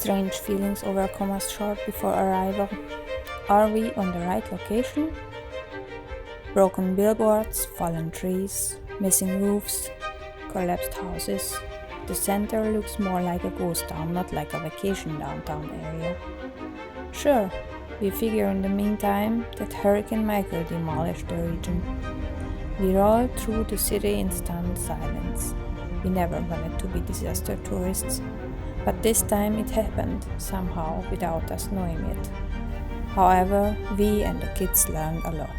Strange feelings overcome us short before arrival. Are we on the right location? Broken billboards, fallen trees, missing roofs, collapsed houses. The center looks more like a ghost town, not like a vacation downtown area. Sure, we figure in the meantime that Hurricane Michael demolished the region. We roll through the city in stunned silence. We never wanted to be disaster tourists, but this time it happened, somehow, without us knowing it. However, we and the kids learned a lot.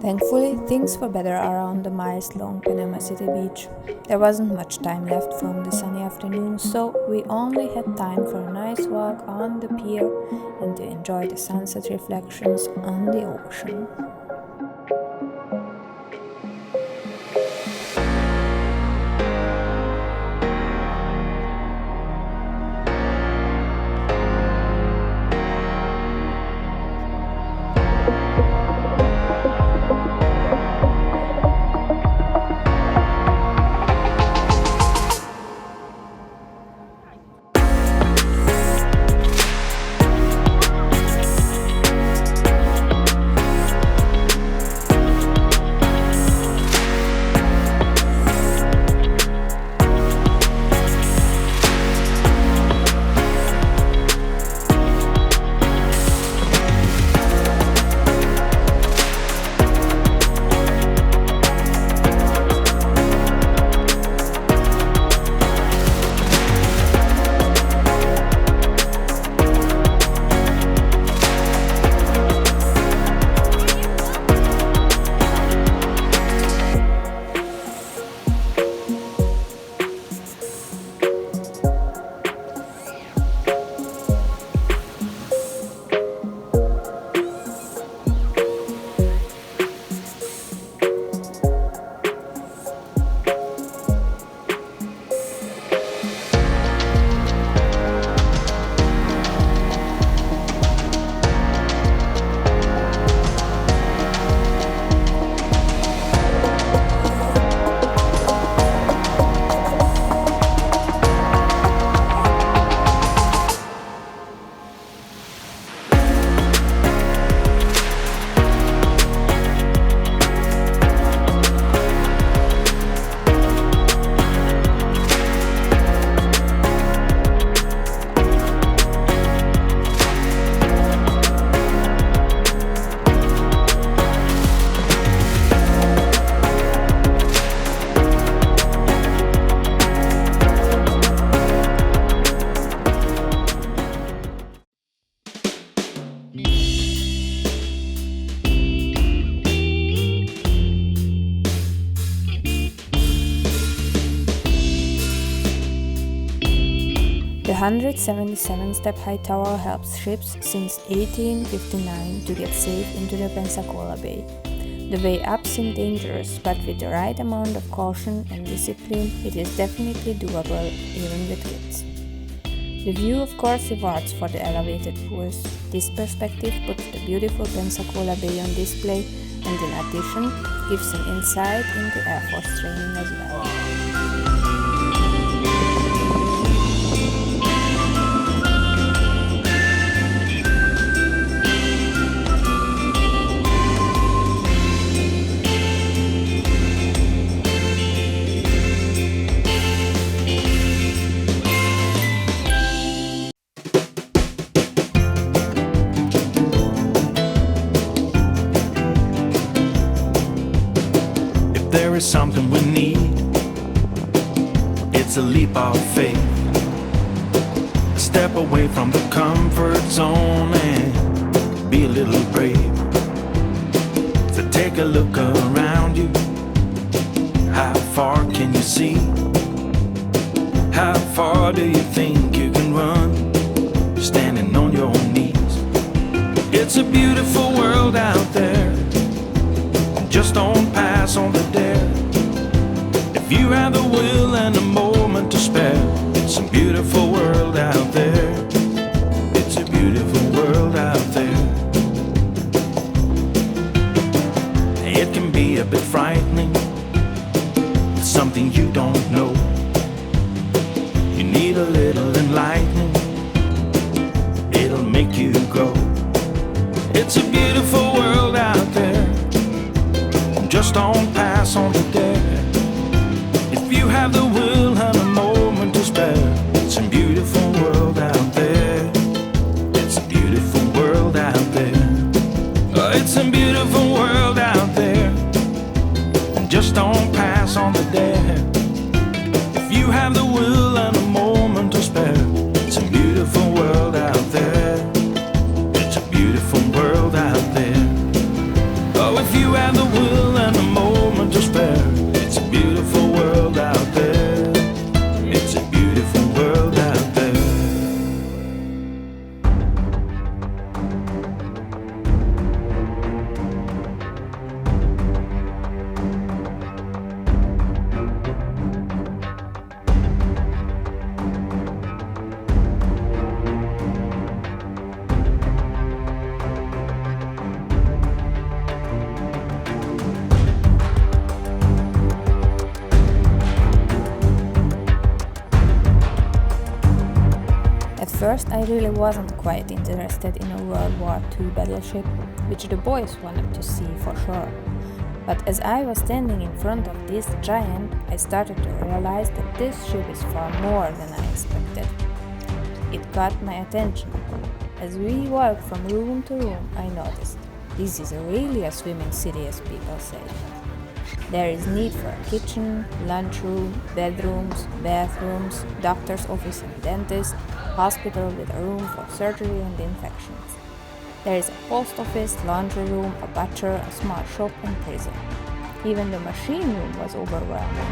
Thankfully, things were better around the miles-long Panama City beach. There wasn't much time left from the sunny afternoon, so we only had time for a nice walk on the pier and to enjoy the sunset reflections on the ocean. The 177-step-high tower helps ships since 1859 to get safe into the Pensacola Bay. The way up seems dangerous, but with the right amount of caution and discipline, it is definitely doable even with kids. The view of course rewards for the elevated pools. This perspective puts the beautiful Pensacola Bay on display and in addition gives an insight into Air Force training as well. There is something we need. It's a leap of faith. A step away from the comfort zone and be a little brave. So take a look around you. How far can you see? How far do you think you can run? Standing on your knees. It's a beautiful world out there. Just don't pass on the dare. If you have the will and a moment to spare, beautiful world out there. It's a beautiful world out there. It can be a bit frightening, something you don't know. You need a little enlightening, it'll make you grow. It's a beautiful world out there, just don't pass on the dare. If you have the will and a moment to spare, it's a beautiful world out there. It's a beautiful world out there. Oh, it's a beautiful world out there, and just don't pass on the dare. If you have the will and a moment to spare, it's a beautiful world out there. It's a beautiful world out there. Oh, if you have the will and a moment to spare, it's a beautiful world out there. It's a beautiful world out there. At first, I really wasn't quite interested in a World War II battleship, which the boys wanted to see for sure. But as I was standing in front of this giant, I started to realize that this ship is far more than I expected. It caught my attention. As we walked from room to room, I noticed this is really a swimming city, as people say. There is need for a kitchen, lunchroom, bedrooms, bathrooms, doctor's office and dentist, hospital with a room for surgery and infections. There is a post office, laundry room, a butcher, a small shop and prison. Even the machine room was overwhelming.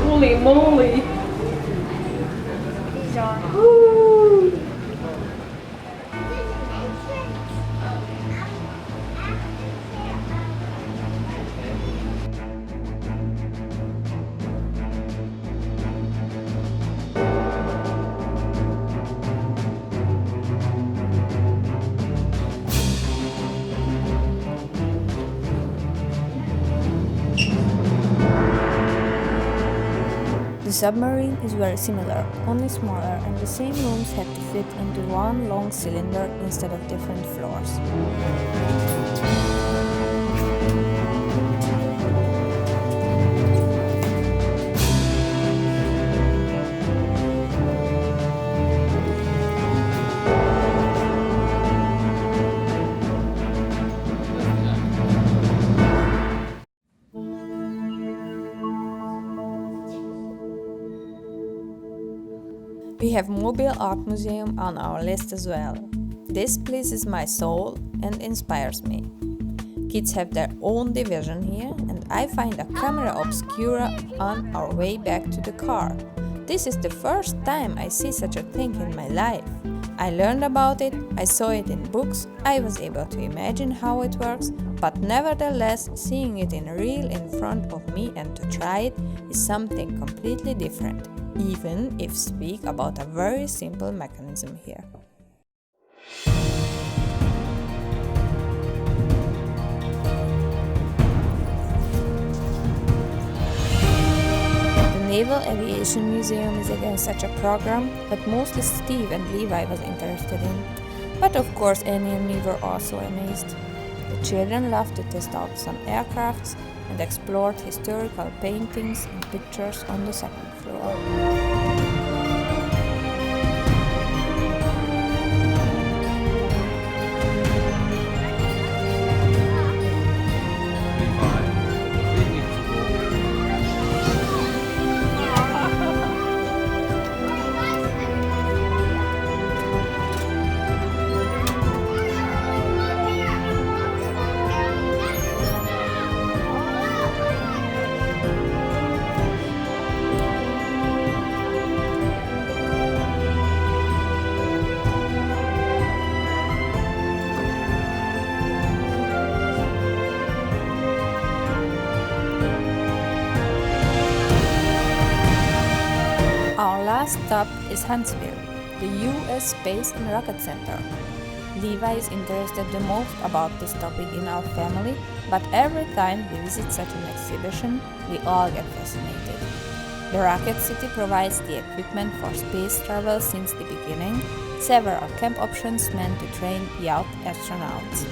Holy moly! The submarine is very similar, only smaller, and the same rooms had to fit into one long cylinder instead of different floors. We have Mobile Art Museum on our list as well. This pleases my soul and inspires me. Kids have their own division here, and I find a camera obscura on our way back to the car. This is the first time I see such a thing in my life. I learned about it, I saw it in books, I was able to imagine how it works, but nevertheless, seeing it in real in front of me and to try it is something completely different, even if speak about a very simple mechanism here. The Naval Aviation Museum is again such a program, but mostly Steve and Levi was interested in. But of course Annie and me were also amazed. The children loved to test out some aircrafts and explored historical paintings and pictures on the second floor. next stop is Huntsville, the US Space and Rocket Center. Levi is interested the most about this topic in our family, but every time we visit such an exhibition, we all get fascinated. The Rocket City provides the equipment for space travel since the beginning, several camp options meant to train young astronauts.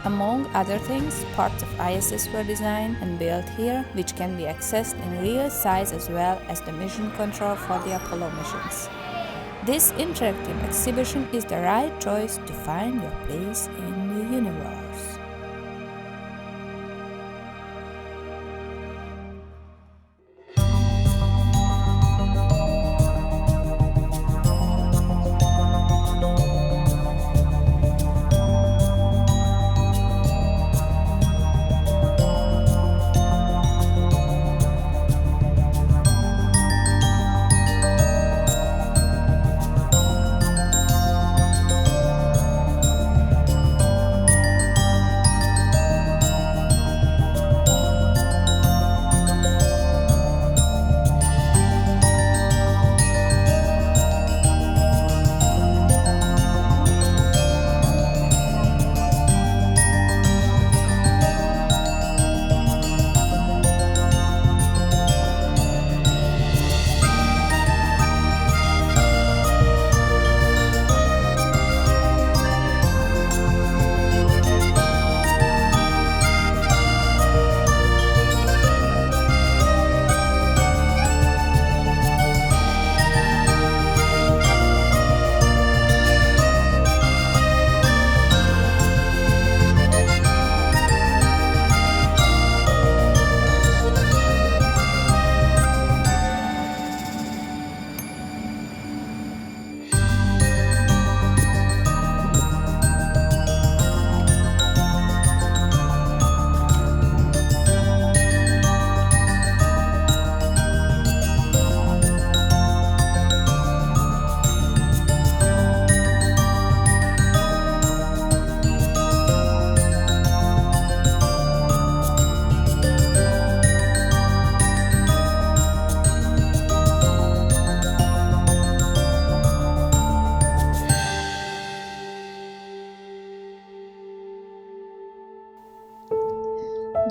Among other things, parts of ISS were designed and built here, which can be accessed in real size as well as the mission control for the Apollo missions. This interactive exhibition is the right choice to find your place in the universe.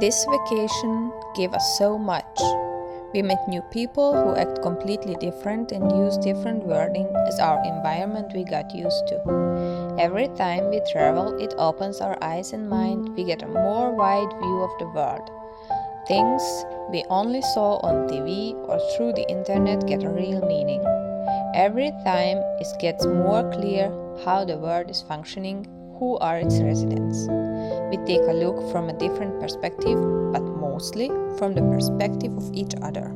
This vacation gave us so much. We met new people who act completely different and use different wording as our environment we got used to. Every time we travel, it opens our eyes and mind. We get a more wide view of the world. Things we only saw on TV or through the internet get a real meaning. Every time it gets more clear how the world is functioning, who are its residents. We take a look from a different perspective, but mostly from the perspective of each other,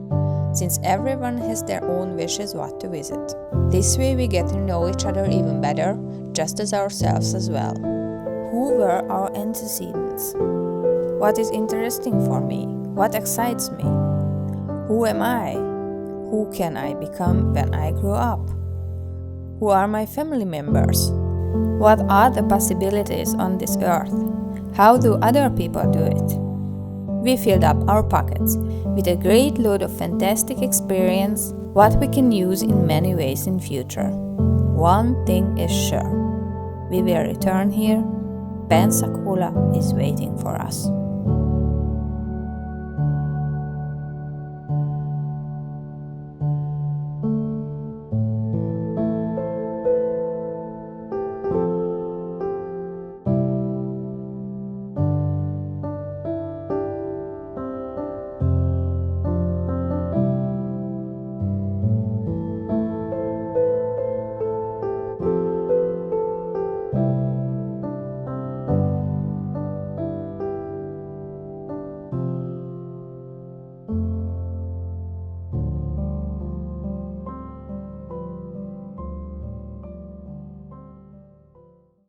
since everyone has their own wishes what to visit. This way we get to know each other even better, just as ourselves as well. Who were our antecedents? What is interesting for me? What excites me? Who am I? Who can I become when I grow up? Who are my family members? What are the possibilities on this earth? How do other people do it? We filled up our pockets with a great load of fantastic experience, what we can use in many ways in future. One thing is sure, we will return here. Pensacola is waiting for us.